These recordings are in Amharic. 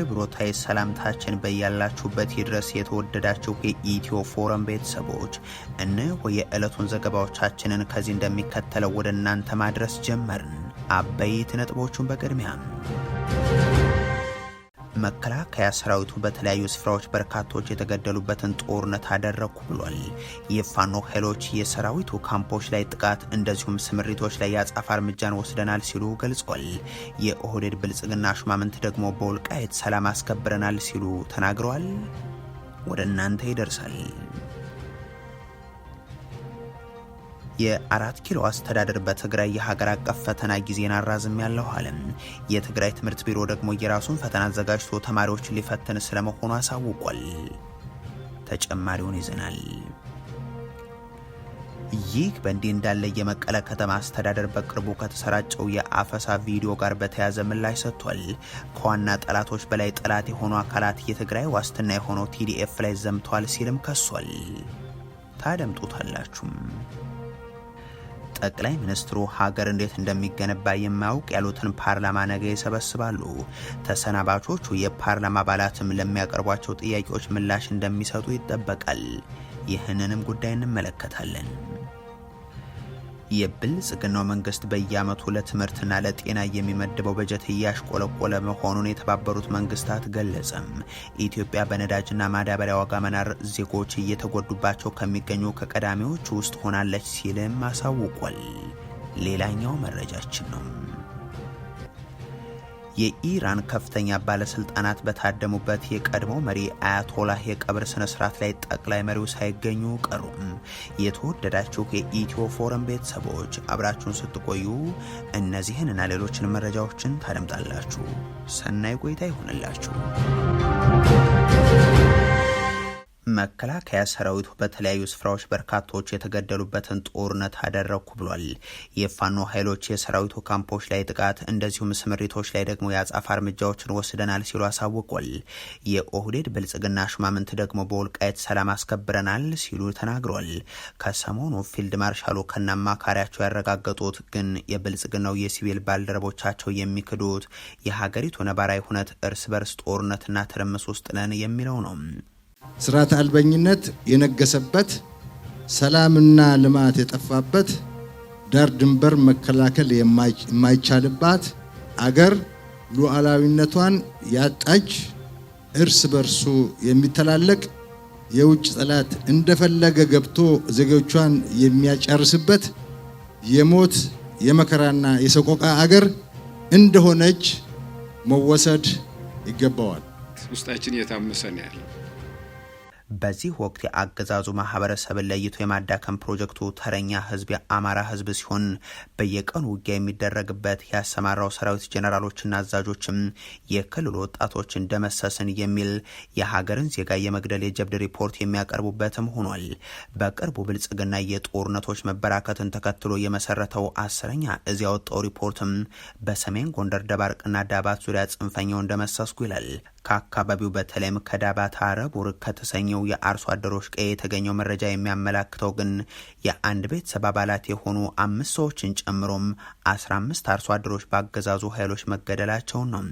አክብሮታዊ ሰላምታችን በያላችሁበት ይድረስ የተወደዳችሁ የኢትዮ ፎረም ቤተሰቦች፣ እነሆ የዕለቱን ዘገባዎቻችንን ከዚህ እንደሚከተለው ወደ እናንተ ማድረስ ጀመርን። አበይት ነጥቦቹን በቅድሚያ መከላከያ ሰራዊቱ በተለያዩ ስፍራዎች በርካቶች የተገደሉበትን ጦርነት አደረኩ ብሏል። የፋኖ ኃይሎች የሰራዊቱ ካምፖች ላይ ጥቃት እንደዚሁም ስምሪቶች ላይ ያጻፋ እርምጃን ወስደናል ሲሉ ገልጿል። የኦህዴድ ብልጽግና ሹማምንት ደግሞ በወልቃይት ሰላም አስከብረናል ሲሉ ተናግረዋል። ወደ እናንተ ይደርሳል። የአራት ኪሎ አስተዳደር በትግራይ የሀገር አቀፍ ፈተና ጊዜን አራዝም ያለው አለም። የትግራይ ትምህርት ቢሮ ደግሞ የራሱን ፈተና አዘጋጅቶ ተማሪዎችን ሊፈትን ስለመሆኑ አሳውቋል። ተጨማሪውን ይዘናል። ይህ በእንዲህ እንዳለ የመቀለ ከተማ አስተዳደር በቅርቡ ከተሰራጨው የአፈሳ ቪዲዮ ጋር በተያያዘ ምላሽ ሰጥቷል። ከዋና ጠላቶች በላይ ጠላት የሆኑ አካላት የትግራይ ዋስትና የሆነው ቲዲኤፍ ላይ ዘምተዋል ሲልም ከሷል። ታደምጡታላችሁም። ጠቅላይ ሚኒስትሩ ሀገር እንዴት እንደሚገነባ የማያውቅ ያሉትን ፓርላማ ነገ ይሰበስባሉ። ተሰናባቾቹ የፓርላማ አባላትም ለሚያቀርቧቸው ጥያቄዎች ምላሽ እንደሚሰጡ ይጠበቃል። ይህንንም ጉዳይ እንመለከታለን። የብልጽግናው መንግስት በየዓመቱ ለትምህርትና ለጤና የሚመድበው በጀት እያሽቆለቆለ መሆኑን የተባበሩት መንግስታት ገለጸም። ኢትዮጵያ በነዳጅና ማዳበሪያ ዋጋ መናር ዜጎች እየተጎዱባቸው ከሚገኙ ከቀዳሚዎቹ ውስጥ ሆናለች ሲልም አሳውቋል። ሌላኛው መረጃችን ነው። የኢራን ከፍተኛ ባለስልጣናት በታደሙበት የቀድሞው መሪ አያቶላህ የቀብር ስነ ስርዓት ላይ ጠቅላይ መሪው ሳይገኙ ቀሩም። የተወደዳችሁ የኢትዮ ፎረም ቤተሰቦች አብራችሁን ስትቆዩ እነዚህንና ሌሎችን መረጃዎችን ታደምጣላችሁ። ሰናይ ቆይታ ይሆንላችሁ። መከላከያ ሰራዊቱ በተለያዩ ስፍራዎች በርካቶች የተገደሉበትን ጦርነት አደረኩ ብሏል። የፋኖ ኃይሎች የሰራዊቱ ካምፖች ላይ ጥቃት እንደዚሁም ስምሪቶች ላይ ደግሞ የአጻፋ እርምጃዎችን ወስደናል ሲሉ አሳውቋል። የኦህዴድ ብልጽግና ሹማምንት ደግሞ በወልቃይት ሰላም አስከብረናል ሲሉ ተናግሯል። ከሰሞኑ ፊልድ ማርሻሉ ከነአማካሪያቸው ያረጋገጡት ግን የብልጽግናው የሲቪል ባልደረቦቻቸው የሚክዱት የሀገሪቱ ነባራዊ ሁነት እርስ በርስ ጦርነትና ትርምስ ውስጥ ነን የሚለው ነው። ስርዓተ አልበኝነት የነገሰበት፣ ሰላምና ልማት የጠፋበት፣ ዳር ድንበር መከላከል የማይቻልባት አገር ሉዓላዊነቷን ያጣች፣ እርስ በርሱ የሚተላለቅ የውጭ ጠላት እንደፈለገ ገብቶ ዜጎቿን የሚያጨርስበት የሞት የመከራና የሰቆቃ አገር እንደሆነች መወሰድ ይገባዋል። ውስጣችን እየታመሰ ነው ያለው። በዚህ ወቅት የአገዛዙ ማህበረሰብን ለይቶ የማዳከም ፕሮጀክቱ ተረኛ ህዝብ የአማራ ህዝብ ሲሆን በየቀኑ ውጊያ የሚደረግበት ያሰማራው ሰራዊት ጄኔራሎችና አዛዦችም የክልሉ ወጣቶችን ደመሰስን የሚል የሀገርን ዜጋ የመግደል የጀብድ ሪፖርት የሚያቀርቡበትም ሆኗል። በቅርቡ ብልጽግና የጦርነቶች መበራከትን ተከትሎ የመሰረተው 10ኛ እዝ ያወጣው ሪፖርትም በሰሜን ጎንደር ደባርቅና ዳባት ዙሪያ ጽንፈኛውን ደመሰስኩ ይላል። ከአካባቢው በተለይም ከዳባት አረቡር ከተሰኘው የአርሶ አደሮች ቀዬ የተገኘው መረጃ የሚያመላክተው ግን የአንድ ቤተሰብ አባላት የሆኑ 5 ሰዎችን ጨምሮም 15 አርሶ አደሮች በአገዛዙ ኃይሎች መገደላቸውን ነው።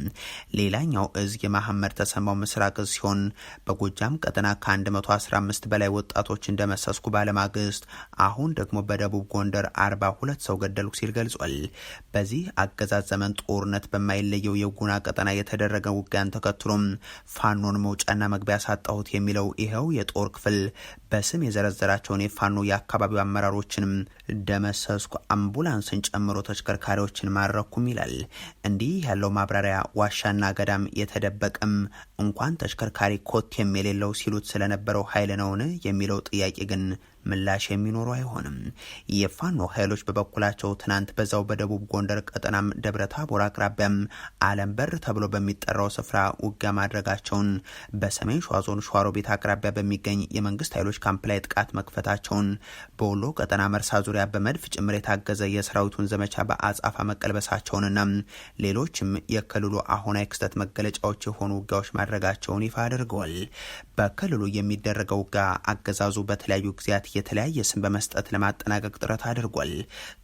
ሌላኛው እዝ የመሐመድ ተሰማው ምስራቅ እዝ ሲሆን በጎጃም ቀጠና ከ115 በላይ ወጣቶች እንደመሰስኩ ባለማግስት አሁን ደግሞ በደቡብ ጎንደር 42 ሰው ገደልኩ ሲል ገልጿል። በዚህ አገዛዝ ዘመን ጦርነት በማይለየው የጉና ቀጠና የተደረገ ውጊያን ተከትሎ ፋኖን መውጫና መግቢያ ሳጣሁት የሚለው ይኸው የጦር ክፍል በስም የዘረዘራቸውን የፋኖ የአካባቢው አመራሮችንም ደመሰስኩ፣ አምቡላንስን ጨምሮ ተሽከርካሪዎችን ማረኩም ይላል። እንዲህ ያለው ማብራሪያ ዋሻና ገዳም የተደበቀም እንኳን ተሽከርካሪ ኮቴም የሌለው ሲሉት ስለነበረው ኃይል ነውን የሚለው ጥያቄ ግን ምላሽ የሚኖረው አይሆንም። የፋኖ ኃይሎች በበኩላቸው ትናንት በዛው በደቡብ ጎንደር ቀጠናም ደብረታቦር አቅራቢያም አለም በር ተብሎ በሚጠራው ስፍራ ውጊያ ማድረጋቸውን፣ በሰሜን ሸዋ ዞን ሸዋሮቢት አቅራቢያ በሚገኝ የመንግስት ኃይሎች ካምፕ ላይ ጥቃት መክፈታቸውን፣ በወሎ ቀጠና መርሳ ዙሪያ ዙሪያ በመድፍ ጭምር የታገዘ የሰራዊቱን ዘመቻ በአጻፋ መቀልበሳቸውንና ሌሎችም የክልሉ አሁናዊ ክስተት መገለጫዎች የሆኑ ውጊያዎች ማድረጋቸውን ይፋ አድርገዋል። በክልሉ የሚደረገው ውጊያ አገዛዙ በተለያዩ ጊዜያት የተለያየ ስም በመስጠት ለማጠናቀቅ ጥረት አድርጓል።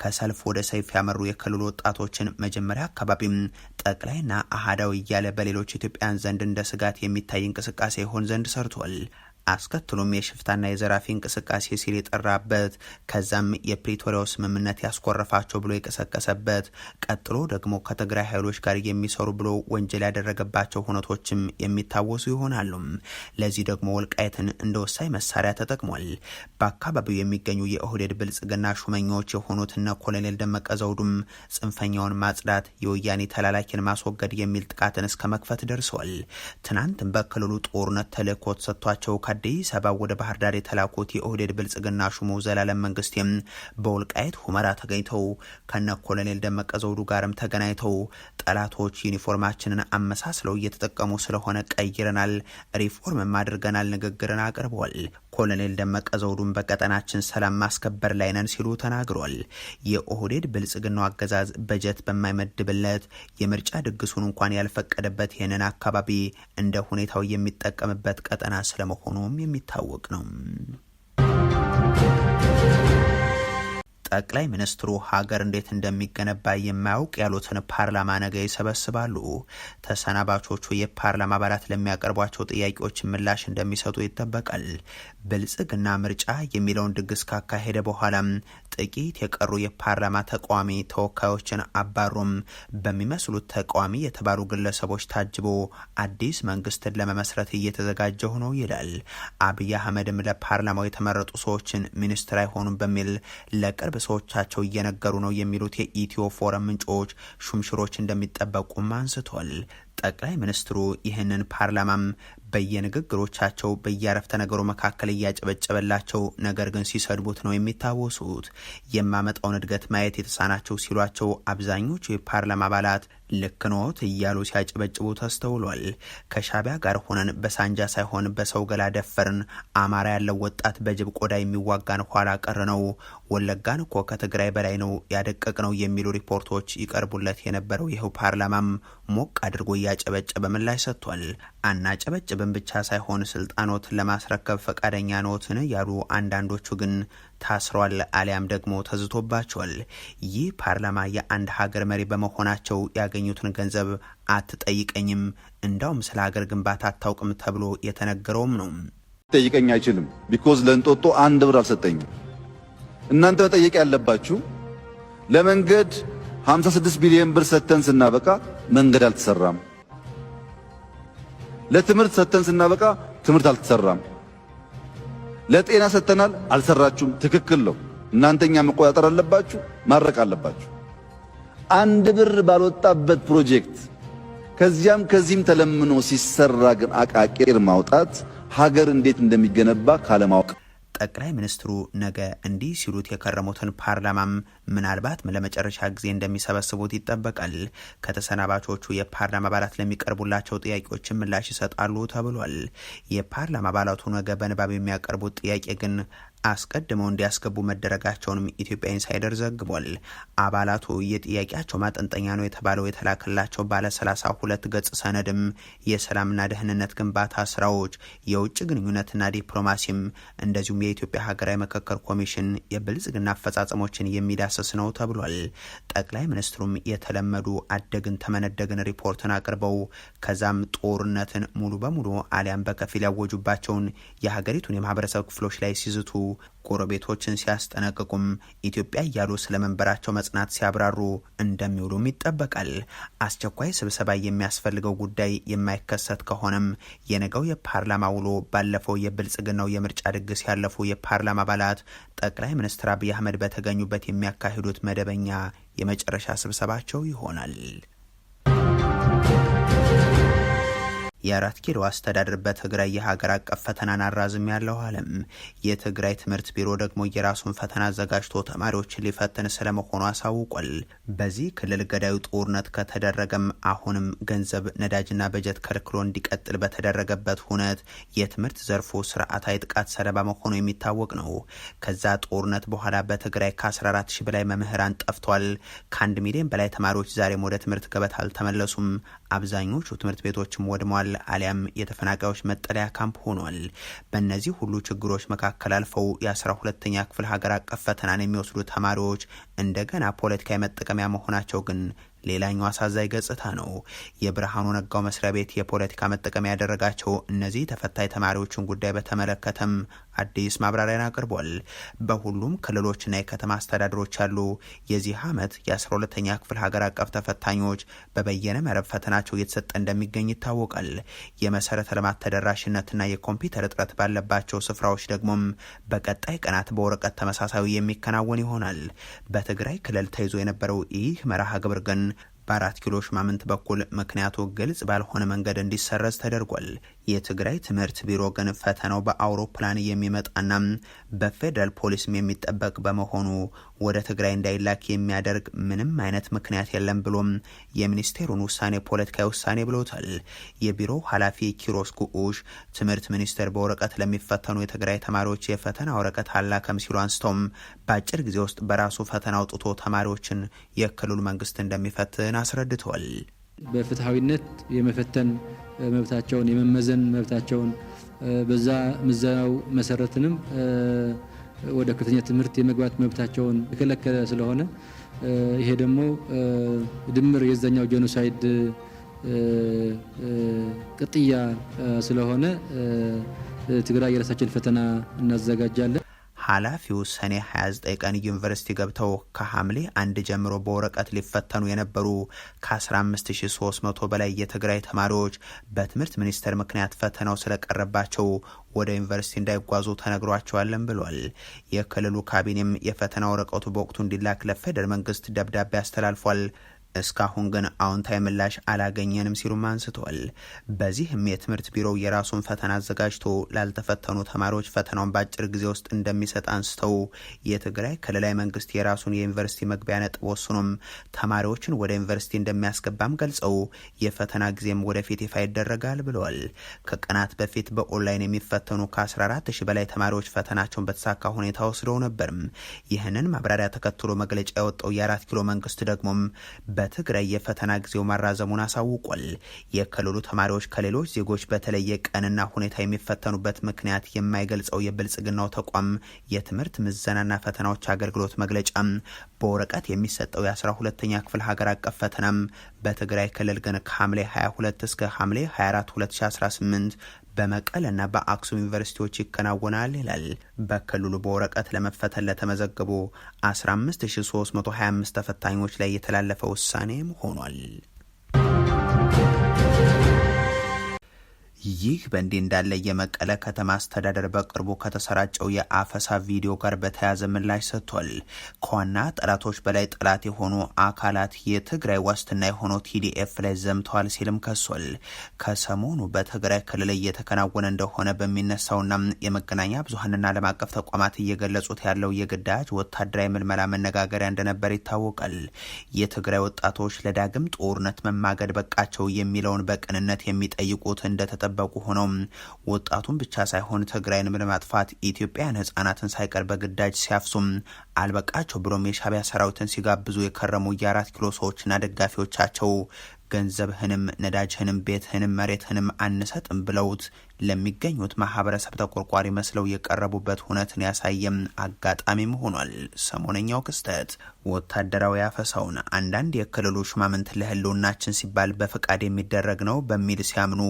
ከሰልፍ ወደ ሰይፍ ያመሩ የክልሉ ወጣቶችን መጀመሪያ አካባቢም ጠቅላይና አሃዳዊ እያለ በሌሎች ኢትዮጵያውያን ዘንድ እንደ ስጋት የሚታይ እንቅስቃሴ ይሆን ዘንድ ሰርቷል። አስከትሎም የሽፍታና የዘራፊ እንቅስቃሴ ሲል የጠራበት ከዛም የፕሪቶሪያው ስምምነት ያስኮረፋቸው ብሎ የቀሰቀሰበት ቀጥሎ ደግሞ ከትግራይ ኃይሎች ጋር የሚሰሩ ብሎ ወንጀል ያደረገባቸው ሁነቶችም የሚታወሱ ይሆናሉ። ለዚህ ደግሞ ወልቃይትን እንደ ወሳኝ መሳሪያ ተጠቅሟል። በአካባቢው የሚገኙ የኦህዴድ ብልጽግና ሹመኞች የሆኑትና ኮሎኔል ደመቀ ዘውዱም ጽንፈኛውን ማጽዳት፣ የወያኔ ተላላኪን ማስወገድ የሚል ጥቃትን እስከ መክፈት ደርሰዋል። ትናንትም በክልሉ ጦርነት ተልእኮ ተሰጥቷቸው አዲስ አበባ ወደ ባህር ዳር የተላኩት የኦህዴድ ብልጽግና ሹሙ ዘላለም መንግስቴም በወልቃይት ሁመራ ተገኝተው ከነ ኮሎኔል ደመቀ ዘውዱ ጋርም ተገናኝተው ጠላቶች ዩኒፎርማችንን አመሳስለው እየተጠቀሙ ስለሆነ ቀይረናል፣ ሪፎርምም አድርገናል ንግግርን አቅርበዋል። ኮሎኔል ደመቀ ዘውዱን በቀጠናችን ሰላም ማስከበር ላይ ነን ሲሉ ተናግሯል። የኦህዴድ ብልጽግናው አገዛዝ በጀት በማይመድብለት የምርጫ ድግሱን እንኳን ያልፈቀደበት ይህንን አካባቢ እንደ ሁኔታው የሚጠቀምበት ቀጠና ስለመሆኑም የሚታወቅ ነው። ጠቅላይ ሚኒስትሩ ሀገር እንዴት እንደሚገነባ የማያውቅ ያሉትን ፓርላማ ነገ ይሰበስባሉ። ተሰናባቾቹ የፓርላማ አባላት ለሚያቀርቧቸው ጥያቄዎች ምላሽ እንደሚሰጡ ይጠበቃል። ብልጽግና ምርጫ የሚለውን ድግስ ካካሄደ በኋላም ጥቂት የቀሩ የፓርላማ ተቃዋሚ ተወካዮችን አባሩም በሚመስሉት ተቃዋሚ የተባሉ ግለሰቦች ታጅቦ አዲስ መንግስትን ለመመስረት እየተዘጋጀሁ ነው ይላል። አብይ አህመድም ለፓርላማው የተመረጡ ሰዎችን ሚኒስትር አይሆኑም በሚል ለቅርብ ሰዎቻቸው እየነገሩ ነው የሚሉት የኢትዮ ፎረም ምንጮች ሹምሽሮች እንደሚጠበቁም አንስቷል። ጠቅላይ ሚኒስትሩ ይህንን ፓርላማም በየንግግሮቻቸው በየአረፍተ ነገሩ መካከል እያጨበጨበላቸው ነገር ግን ሲሰድቡት ነው የሚታወሱት። የማመጣውን እድገት ማየት የተሳናቸው ሲሏቸው አብዛኞቹ የፓርላማ አባላት ልክ ኖት እያሉ ሲያጨበጭቡ ተስተውሏል። ከሻቢያ ጋር ሆነን በሳንጃ ሳይሆን በሰው ገላ ደፈርን፣ አማራ ያለው ወጣት በጅብ ቆዳ የሚዋጋን ኋላ ቀር ነው፣ ወለጋን እኮ ከትግራይ በላይ ነው ያደቀቅ ነው የሚሉ ሪፖርቶች ይቀርቡለት የነበረው ይኸው ፓርላማም ሞቅ አድርጎ እያጨበጨበ ምላሽ ሰጥቷል። አናጨበጭብን ብቻ ሳይሆን ስልጣኖትን ለማስረከብ ፈቃደኛ ኖትን ያሉ አንዳንዶቹ ግን ታስሯል አሊያም ደግሞ ተዝቶባቸዋል። ይህ ፓርላማ የአንድ ሀገር መሪ በመሆናቸው ያገኙትን ገንዘብ አትጠይቀኝም፣ እንዳውም ስለ ሀገር ግንባታ አታውቅም ተብሎ የተነገረውም ነው። ጠይቀኝ አይችልም። ቢኮዝ ለእንጦጦ 1 ብር አልሰጠኝም። እናንተ መጠየቅ ያለባችሁ ለመንገድ 56 ቢሊዮን ብር ሰጥተን ስናበቃ መንገድ አልተሰራም። ለትምህርት ሰጥተን ስናበቃ ትምህርት አልተሰራም። ለጤና ሰጥተናል፣ አልሰራችሁም። ትክክል ነው። እናንተኛ መቆጣጠር አለባችሁ፣ ማድረቅ አለባችሁ። 1 ብር ባልወጣበት ፕሮጀክት ከዚያም ከዚህም ተለምኖ ሲሰራ ግን አቃቂር ማውጣት ሀገር እንዴት እንደሚገነባ ካለማወቅ ጠቅላይ ሚኒስትሩ ነገ እንዲህ ሲሉት የከረሙትን ፓርላማም ምናልባት ለመጨረሻ ጊዜ እንደሚሰበስቡት ይጠበቃል። ከተሰናባቾቹ የፓርላማ አባላት ለሚቀርቡላቸው ጥያቄዎች ምላሽ ይሰጣሉ ተብሏል። የፓርላማ አባላቱ ነገ በንባብ የሚያቀርቡት ጥያቄ ግን አስቀድመው እንዲያስገቡ መደረጋቸውንም ኢትዮጵያ ኢንሳይደር ዘግቧል። አባላቱ የጥያቄያቸው ማጠንጠኛ ነው የተባለው የተላከላቸው ባለ 32 ገጽ ሰነድም የሰላምና ደህንነት ግንባታ ስራዎች፣ የውጭ ግንኙነትና ዲፕሎማሲም እንደዚሁም የኢትዮጵያ ሀገራዊ ምክክር ኮሚሽን የብልጽግና አፈጻጸሞችን የሚዳስስ ነው ተብሏል። ጠቅላይ ሚኒስትሩም የተለመዱ አደግን ተመነደግን ሪፖርትን አቅርበው ከዛም ጦርነትን ሙሉ በሙሉ አሊያም በከፊል ያወጁባቸውን የሀገሪቱን የማህበረሰብ ክፍሎች ላይ ሲዝቱ ጎረቤቶችን ሲያስጠነቅቁም ኢትዮጵያ እያሉ ስለመንበራቸው መጽናት ሲያብራሩ እንደሚውሉም ይጠበቃል። አስቸኳይ ስብሰባ የሚያስፈልገው ጉዳይ የማይከሰት ከሆነም የነገው የፓርላማ ውሎ ባለፈው የብልጽግናው የምርጫ ድግስ ያለፉ የፓርላማ አባላት ጠቅላይ ሚኒስትር አብይ አህመድ በተገኙበት የሚያካሂዱት መደበኛ የመጨረሻ ስብሰባቸው ይሆናል። የአራት ኪሎ አስተዳደር በትግራይ የሀገር አቀፍ ፈተናን አራዝም ያለው አለም። የትግራይ ትምህርት ቢሮ ደግሞ የራሱን ፈተና አዘጋጅቶ ተማሪዎችን ሊፈትን ስለመሆኑ አሳውቋል። በዚህ ክልል ገዳዩ ጦርነት ከተደረገም አሁንም ገንዘብ ነዳጅና በጀት ከልክሎ እንዲቀጥል በተደረገበት ሁነት የትምህርት ዘርፉ ስርዓታዊ ጥቃት ሰለባ መሆኑ የሚታወቅ ነው። ከዛ ጦርነት በኋላ በትግራይ ከ14 ሺህ በላይ መምህራን ጠፍቷል። ከ1 ሚሊዮን በላይ ተማሪዎች ዛሬም ወደ ትምህርት ገበታ አልተመለሱም። አብዛኞቹ ትምህርት ቤቶችም ወድመዋል አሊያም የተፈናቃዮች መጠለያ ካምፕ ሆኗል። በእነዚህ ሁሉ ችግሮች መካከል አልፈው የ12ኛ ክፍል ሀገር አቀፍ ፈተናን የሚወስዱ ተማሪዎች እንደገና ፖለቲካዊ መጠቀሚያ መሆናቸው ግን ሌላኛው አሳዛኝ ገጽታ ነው። የብርሃኑ ነጋው መስሪያ ቤት የፖለቲካ መጠቀሚያ ያደረጋቸው እነዚህ ተፈታኝ ተማሪዎችን ጉዳይ በተመለከተም አዲስ ማብራሪያን አቅርቧል። በሁሉም ክልሎችና የከተማ አስተዳደሮች ያሉ የዚህ ዓመት የ12ኛ ክፍል ሀገር አቀፍ ተፈታኞች በበየነ መረብ ፈተናቸው እየተሰጠ እንደሚገኝ ይታወቃል። የመሰረተ ልማት ተደራሽነትና የኮምፒውተር እጥረት ባለባቸው ስፍራዎች ደግሞም በቀጣይ ቀናት በወረቀት ተመሳሳይ የሚከናወን ይሆናል። በትግራይ ክልል ተይዞ የነበረው ይህ መርሃ ግብር ግን በ4 ኪሎ ሹማምንት በኩል ምክንያቱ ግልጽ ባልሆነ መንገድ እንዲሰረዝ ተደርጓል። የትግራይ ትምህርት ቢሮ ግን ፈተናው በአውሮፕላን የሚመጣና በፌደራል ፖሊስም የሚጠበቅ በመሆኑ ወደ ትግራይ እንዳይላክ የሚያደርግ ምንም አይነት ምክንያት የለም ብሎም የሚኒስቴሩን ውሳኔ ፖለቲካዊ ውሳኔ ብሎታል። የቢሮው ኃላፊ ኪሮስ ጉኡሽ ትምህርት ሚኒስቴር በወረቀት ለሚፈተኑ የትግራይ ተማሪዎች የፈተና ወረቀት አላከም ሲሉ አንስቶም በአጭር ጊዜ ውስጥ በራሱ ፈተና አውጥቶ ተማሪዎችን የክልሉ መንግስት እንደሚፈትን አስረድተዋል። በፍትሃዊነት የመፈተን መብታቸውን የመመዘን መብታቸውን በዛ ምዘናው መሰረትንም ወደ ከፍተኛ ትምህርት የመግባት መብታቸውን የከለከለ ስለሆነ ይሄ ደግሞ ድምር የዛኛው ጄኖሳይድ ቅጥያ ስለሆነ ትግራይ የራሳችን ፈተና እናዘጋጃለን። ኃላፊው ሰኔ 29 ቀን ዩኒቨርሲቲ ገብተው ከሐምሌ 1 ጀምሮ በወረቀት ሊፈተኑ የነበሩ ከ15300 በላይ የትግራይ ተማሪዎች በትምህርት ሚኒስቴር ምክንያት ፈተናው ስለቀረባቸው ወደ ዩኒቨርሲቲ እንዳይጓዙ ተነግሯቸዋለን ብሏል። የክልሉ ካቢኔም የፈተና ወረቀቱ በወቅቱ እንዲላክ ለፌደራል መንግስት ደብዳቤ አስተላልፏል። እስካሁን ግን አዎንታዊ ምላሽ አላገኘንም ሲሉም አንስተዋል። በዚህም የትምህርት ቢሮው የራሱን ፈተና አዘጋጅቶ ላልተፈተኑ ተማሪዎች ፈተናውን በአጭር ጊዜ ውስጥ እንደሚሰጥ አንስተው የትግራይ ክልላዊ መንግስት የራሱን የዩኒቨርሲቲ መግቢያ ነጥብ ወስኖም ተማሪዎችን ወደ ዩኒቨርሲቲ እንደሚያስገባም ገልጸው የፈተና ጊዜም ወደፊት ይፋ ይደረጋል ብለዋል። ከቀናት በፊት በኦንላይን የሚፈተኑ ከ14 ሺህ በላይ ተማሪዎች ፈተናቸውን በተሳካ ሁኔታ ወስደው ነበርም። ይህንን ማብራሪያ ተከትሎ መግለጫ ያወጣው የ4 ኪሎ መንግስት ደግሞም በትግራይ የፈተና ጊዜው ማራዘሙን አሳውቋል። የክልሉ ተማሪዎች ከሌሎች ዜጎች በተለየ ቀንና ሁኔታ የሚፈተኑበት ምክንያት የማይገልጸው የብልጽግናው ተቋም የትምህርት ምዘናና ፈተናዎች አገልግሎት መግለጫም በወረቀት የሚሰጠው የ12ኛ ክፍል ሀገር አቀፍ ፈተናም በትግራይ ክልል ግን ከሐምሌ 22 እስከ ሐምሌ 24 2018 በመቀለና በአክሱም ዩኒቨርሲቲዎች ይከናወናል ይላል። በክልሉ በወረቀት ለመፈተን ለተመዘገቡ 15325 ተፈታኞች ላይ የተላለፈ ውሳኔም ሆኗል። ይህ በእንዲህ እንዳለ የመቀለ ከተማ አስተዳደር በቅርቡ ከተሰራጨው የአፈሳ ቪዲዮ ጋር በተያያዘ ምላሽ ሰጥቷል። ከዋና ጠላቶች በላይ ጠላት የሆኑ አካላት የትግራይ ዋስትና የሆነው ቲዲኤፍ ላይ ዘምተዋል ሲልም ከሷል። ከሰሞኑ በትግራይ ክልል እየተከናወነ እንደሆነ በሚነሳውና የመገናኛ ብዙኃንና ዓለም አቀፍ ተቋማት እየገለጹት ያለው የግዳጅ ወታደራዊ ምልመላ መነጋገሪያ እንደነበር ይታወቃል። የትግራይ ወጣቶች ለዳግም ጦርነት መማገድ በቃቸው የሚለውን በቅንነት የሚጠይቁት እንደተጠበቁ ሆነው ወጣቱን ብቻ ሳይሆን ትግራይንም ለማጥፋት ኢትዮጵያን ህጻናትን ሳይቀር በግዳጅ ሲያፍሱም አልበቃቸው ብሎም የሻዕቢያ ሰራዊትን ሲጋብዙ የከረሙ የ4 ኪሎ ሰዎችና ደጋፊዎቻቸው ገንዘብህንም ነዳጅህንም ቤትህንም መሬትህንም አንሰጥም ብለውት ለሚገኙት ማህበረሰብ ተቆርቋሪ መስለው የቀረቡበት ሁነትን ያሳየም አጋጣሚም ሆኗል። ሰሞነኛው ክስተት ወታደራዊ አፈሳውን አንዳንድ የክልሉ ሹማምንት ለህልውናችን ሲባል በፈቃድ የሚደረግ ነው በሚል ሲያምኑ፣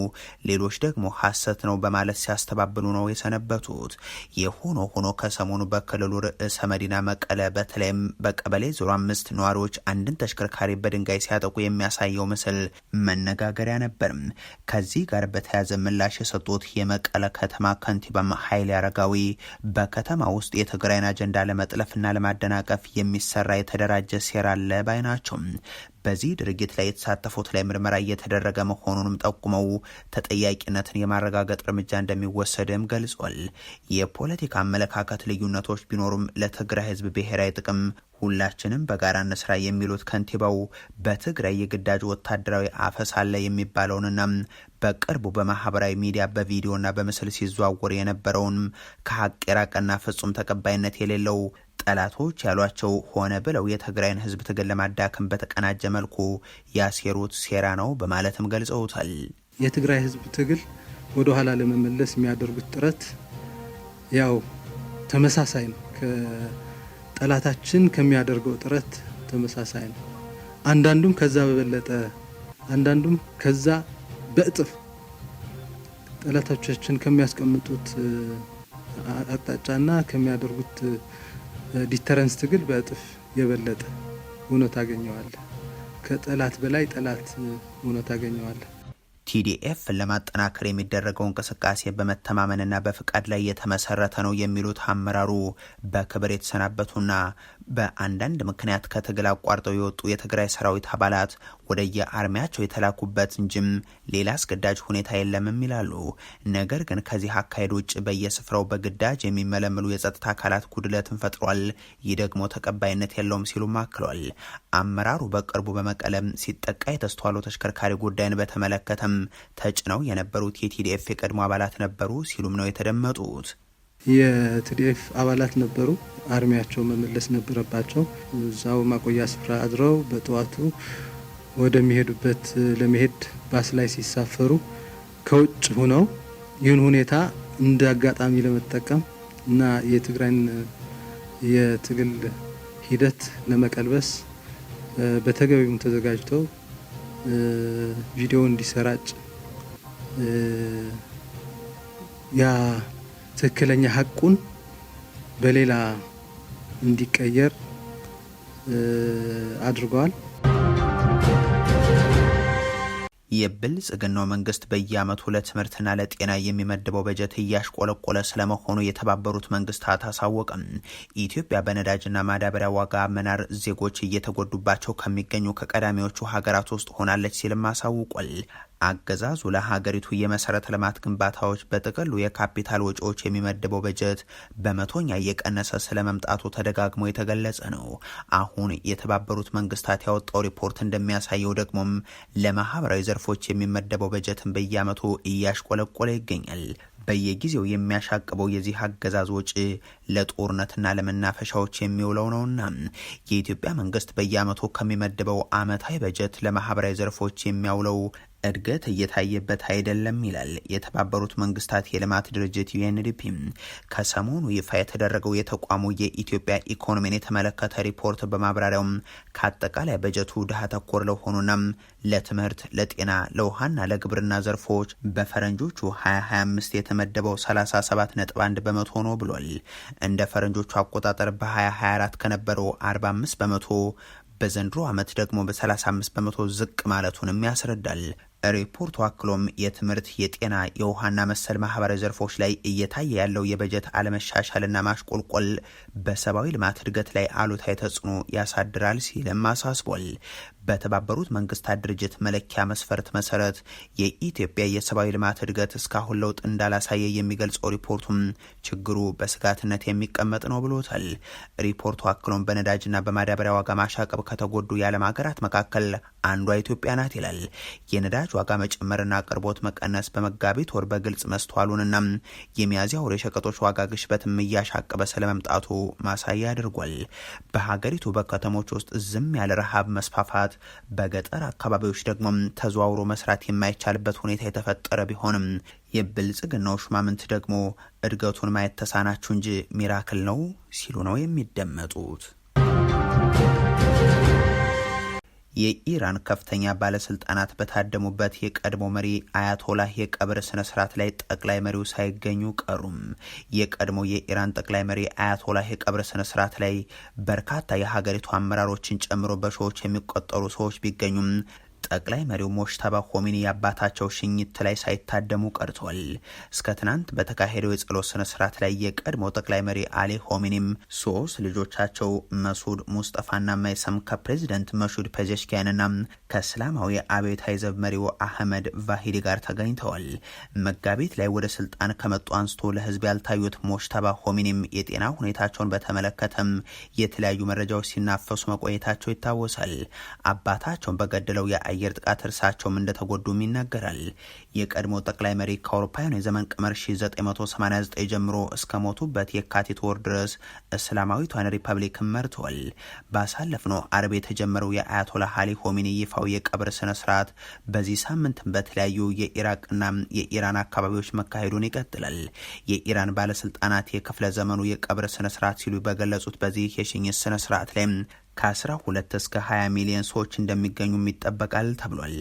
ሌሎች ደግሞ ሐሰት ነው በማለት ሲያስተባብሉ ነው የሰነበቱት። የሆኖ ሆኖ ከሰሞኑ በክልሉ ርዕሰ መዲና መቀለ በተለይም በቀበሌ 05 ነዋሪዎች አንድን ተሽከርካሪ በድንጋይ ሲያጠቁ የሚያሳየው ምስል መነጋገሪያ ነበር። ከዚህ ጋር በተያያዘ ምላሽ የሰጡት የመቀለ ከተማ ከንቲባ ኃይሌ አረጋዊ በከተማ ውስጥ የትግራይን አጀንዳ ለመጥለፍና ለማደናቀፍ የሚሰራ የተደራጀ ሴራ አለ ባይ ናቸው። በዚህ ድርጊት ላይ የተሳተፉት ላይ ምርመራ እየተደረገ መሆኑንም ጠቁመው ተጠያቂነትን የማረጋገጥ እርምጃ እንደሚወሰድም ገልጿል። የፖለቲካ አመለካከት ልዩነቶች ቢኖሩም ለትግራይ ህዝብ ብሔራዊ ጥቅም ሁላችንም በጋራ እንስራ የሚሉት ከንቲባው በትግራይ የግዳጅ ወታደራዊ አፈሳ አለ የሚባለውንና በቅርቡ በማህበራዊ ሚዲያ በቪዲዮና በምስል ሲዘዋወር የነበረውን ከሀቅ የራቀና ፍጹም ተቀባይነት የሌለው ጠላቶች ያሏቸው ሆነ ብለው የትግራይን ህዝብ ትግል ለማዳከም በተቀናጀ መልኩ ያሴሩት ሴራ ነው በማለትም ገልጸውታል። የትግራይ ህዝብ ትግል ወደ ኋላ ለመመለስ የሚያደርጉት ጥረት ያው ተመሳሳይ ነው። ጠላታችን ከሚያደርገው ጥረት ተመሳሳይ ነው። አንዳንዱም ከዛ በበለጠ አንዳንዱም ከዛ በእጥፍ ጠላቶቻችን ከሚያስቀምጡት አቅጣጫና ከሚያደርጉት ዲተረንስ ትግል በእጥፍ የበለጠ እውነት አገኘዋል። ከጠላት በላይ ጠላት እውነት አገኘዋል። ቲዲኤፍ ለማጠናከር የሚደረገው እንቅስቃሴ በመተማመንና በፍቃድ ላይ የተመሰረተ ነው የሚሉት አመራሩ በክብር የተሰናበቱና በአንዳንድ ምክንያት ከትግል አቋርጠው የወጡ የትግራይ ሰራዊት አባላት ወደ የአርሚያቸው የተላኩበት እንጂም ሌላ አስገዳጅ ሁኔታ የለምም ይላሉ። ነገር ግን ከዚህ አካሄድ ውጭ በየስፍራው በግዳጅ የሚመለምሉ የጸጥታ አካላት ጉድለትን ፈጥሯል። ይህ ደግሞ ተቀባይነት የለውም ሲሉም አክሏል። አመራሩ በቅርቡ በመቀለም ሲጠቃ የተስተዋለው ተሽከርካሪ ጉዳይን በተመለከተም ተጭነው የነበሩት የቲዲኤፍ የቀድሞ አባላት ነበሩ ሲሉም ነው የተደመጡት። የቲዲኤፍ አባላት ነበሩ። አርሚያቸው መመለስ ነበረባቸው። እዛው ማቆያ ስፍራ አድረው በጠዋቱ ወደሚሄዱበት ለመሄድ ባስ ላይ ሲሳፈሩ ከውጭ ሆነው ይህን ሁኔታ እንደ አጋጣሚ ለመጠቀም እና የትግራይን የትግል ሂደት ለመቀልበስ በተገቢው ተዘጋጅተው ቪዲዮ እንዲሰራጭ ያ ትክክለኛ ሀቁን በሌላ እንዲቀየር አድርገዋል። የብልጽግናው መንግስት በየአመቱ ለትምህርትና ለጤና የሚመድበው በጀት እያሽቆለቆለ ስለመሆኑ የተባበሩት መንግስታት አሳወቀም። ኢትዮጵያ በነዳጅና ማዳበሪያ ዋጋ መናር ዜጎች እየተጎዱባቸው ከሚገኙ ከቀዳሚዎቹ ሀገራት ውስጥ ሆናለች ሲልም አሳውቋል። አገዛዙ ለሀገሪቱ የመሰረተ ልማት ግንባታዎች በጥቅሉ የካፒታል ወጪዎች የሚመድበው በጀት በመቶኛ እየቀነሰ ስለመምጣቱ ተደጋግሞ የተገለጸ ነው። አሁን የተባበሩት መንግስታት ያወጣው ሪፖርት እንደሚያሳየው ደግሞም ለማህበራዊ ዘርፎች የሚመደበው በጀትን በየአመቱ እያሽቆለቆለ ይገኛል። በየጊዜው የሚያሻቅበው የዚህ አገዛዝ ወጪ ለጦርነትና ለመናፈሻዎች የሚውለው ነውና የኢትዮጵያ መንግስት በየአመቱ ከሚመድበው አመታዊ በጀት ለማህበራዊ ዘርፎች የሚያውለው እድገት እየታየበት አይደለም ይላል የተባበሩት መንግስታት የልማት ድርጅት ዩኤንዲፒ። ከሰሞኑ ይፋ የተደረገው የተቋሙ የኢትዮጵያ ኢኮኖሚን የተመለከተ ሪፖርት በማብራሪያውም ከአጠቃላይ በጀቱ ድሃ ተኮር ለሆኑና ለትምህርት፣ ለጤና፣ ለውሃና ለግብርና ዘርፎች በፈረንጆቹ 2025 የተመደበው 37.1 በመቶ ነው ብሏል። እንደ ፈረንጆቹ አቆጣጠር በ2024 ከነበረው 45 በመቶ በዘንድሮ ዓመት ደግሞ በ35 በመቶ ዝቅ ማለቱንም ያስረዳል። ሪፖርቱ አክሎም የትምህርት፣ የጤና፣ የውሃና መሰል ማህበራዊ ዘርፎች ላይ እየታየ ያለው የበጀት አለመሻሻልና ማሽቆልቆል በሰብአዊ ልማት እድገት ላይ አሉታዊ ተጽዕኖ ያሳድራል ሲልም አሳስቧል። በተባበሩት መንግስታት ድርጅት መለኪያ መስፈርት መሰረት የኢትዮጵያ የሰብአዊ ልማት እድገት እስካሁን ለውጥ እንዳላሳየ የሚገልጸው ሪፖርቱም ችግሩ በስጋትነት የሚቀመጥ ነው ብሎታል። ሪፖርቱ አክሎም በነዳጅና በማዳበሪያ ዋጋ ማሻቀብ ከተጎዱ የዓለም ሀገራት መካከል አንዷ ኢትዮጵያ ናት ይላል። የነዳጅ ዋጋ መጨመርና አቅርቦት መቀነስ በመጋቢት ወር በግልጽ መስተዋሉንና የሚያዝያ ወር የሸቀጦች ዋጋ ግሽበትም እያሻቀበ ስለመምጣቱ ማሳያ አድርጓል። በሀገሪቱ በከተሞች ውስጥ ዝም ያለ ረሃብ መስፋፋት፣ በገጠር አካባቢዎች ደግሞ ተዘዋውሮ መስራት የማይቻልበት ሁኔታ የተፈጠረ ቢሆንም የብልጽግናው ሹማምንት ደግሞ እድገቱን ማየት ተሳናችሁ እንጂ ሚራክል ነው ሲሉ ነው የሚደመጡት። የኢራን ከፍተኛ ባለስልጣናት በታደሙበት የቀድሞ መሪ አያቶላህ የቀብር ስነስርዓት ላይ ጠቅላይ መሪው ሳይገኙ ቀሩም። የቀድሞ የኢራን ጠቅላይ መሪ አያቶላህ የቀብር ስነስርዓት ላይ በርካታ የሀገሪቱ አመራሮችን ጨምሮ በሺዎች የሚቆጠሩ ሰዎች ቢገኙም ጠቅላይ መሪው ሞጅተባ ሆሚኒ ያባታቸው ሽኝት ላይ ሳይታደሙ ቀርቷል። እስከ ትናንት በተካሄደው የጸሎት ስነ ስርዓት ላይ የቀድሞ ጠቅላይ መሪ አሊ ሆሚኒም 3 ልጆቻቸው መሱድ ሙስጠፋና መይሰም ከፕሬዚደንት መሹድ ፔዜሽኪያንና ከእስላማዊ አብዮታዊ ዘብ መሪው አህመድ ቫሂዲ ጋር ተገኝተዋል። መጋቢት ላይ ወደ ስልጣን ከመጡ አንስቶ ለህዝብ ያልታዩት ሞጅተባ ሆሚኒም የጤና ሁኔታቸውን በተመለከተም የተለያዩ መረጃዎች ሲናፈሱ መቆየታቸው ይታወሳል። አባታቸውን በገደለው የአየር ጥቃት እርሳቸውም እንደተጎዱም ይናገራል። የቀድሞ ጠቅላይ መሪ ከአውሮፓውያኑ የዘመን ቀመር 1989 ጀምሮ እስከ ሞቱበት የካቲት ወር ድረስ እስላማዊቷን ሪፐብሊክ መርተዋል። ባሳለፍነው አርብ የተጀመረው የአያቶላ አሊ ሆሚኒ ይፋው የቀብር ስነ ስርዓት በዚህ ሳምንት በተለያዩ የኢራቅና የኢራን አካባቢዎች መካሄዱን ይቀጥላል። የኢራን ባለስልጣናት የክፍለ ዘመኑ የቀብር ስነ ስርዓት ሲሉ በገለጹት በዚህ የሽኝት ስነ ስርዓት ላይ ከ12 እስከ 20 ሚሊዮን ሰዎች እንደሚገኙም ይጠበቃል ተብሏል።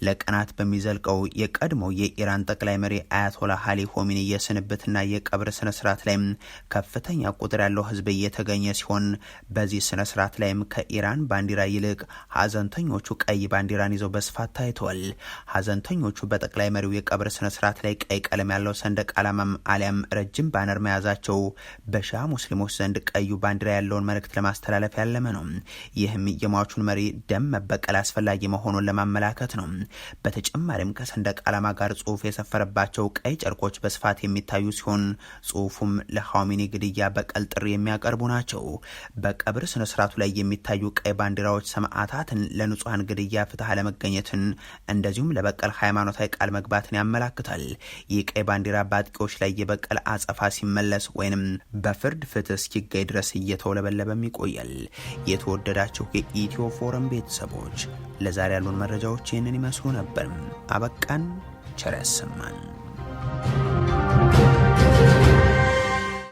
ለቀናት በሚዘልቀው የቀድሞ የኢራን ጠቅላይ መሪ አያቶላ አሊ ሆሚኒ የስንብትና የቀብር ስነ ስርዓት ላይ ከፍተኛ ቁጥር ያለው ህዝብ እየተገኘ ሲሆን በዚህ ስነ ስርዓት ላይም ከኢራን ባንዲራ ይልቅ ሀዘንተኞቹ ቀይ ባንዲራን ይዘው በስፋት ታይተዋል። ሀዘንተኞቹ በጠቅላይ መሪው የቀብር ስነ ስርዓት ላይ ቀይ ቀለም ያለው ሰንደቅ ዓላማም አሊያም ረጅም ባነር መያዛቸው በሺዓ ሙስሊሞች ዘንድ ቀዩ ባንዲራ ያለውን መልእክት ለማስተላለፍ ያለመ ነው። ይህም የሟቹን መሪ ደም መበቀል አስፈላጊ መሆኑን ለማመላከት ነው። በተጨማሪም ከሰንደቅ ዓላማ ጋር ጽሁፍ የሰፈረባቸው ቀይ ጨርቆች በስፋት የሚታዩ ሲሆን ጽሁፉም ለሆሚኒ ግድያ በቀል ጥሪ የሚያቀርቡ ናቸው። በቀብር ስነ ስርዓቱ ላይ የሚታዩ ቀይ ባንዲራዎች ሰማዕታትን፣ ለንጹሃን ግድያ ፍትህ አለመገኘትን እንደዚሁም ለበቀል ሃይማኖታዊ ቃል መግባትን ያመላክታል። ይህ ቀይ ባንዲራ በአጥቂዎች ላይ የበቀል አጸፋ ሲመለስ ወይንም በፍርድ ፍትህ እስኪገኝ ድረስ እየተውለበለበም ይቆያል። የተወደዳችሁ የኢትዮ ፎረም ቤተሰቦች ለዛሬ ያሉን መረጃዎች ይህንን ይመስሉ ነበር። አበቃን። ቸር ያሰማን።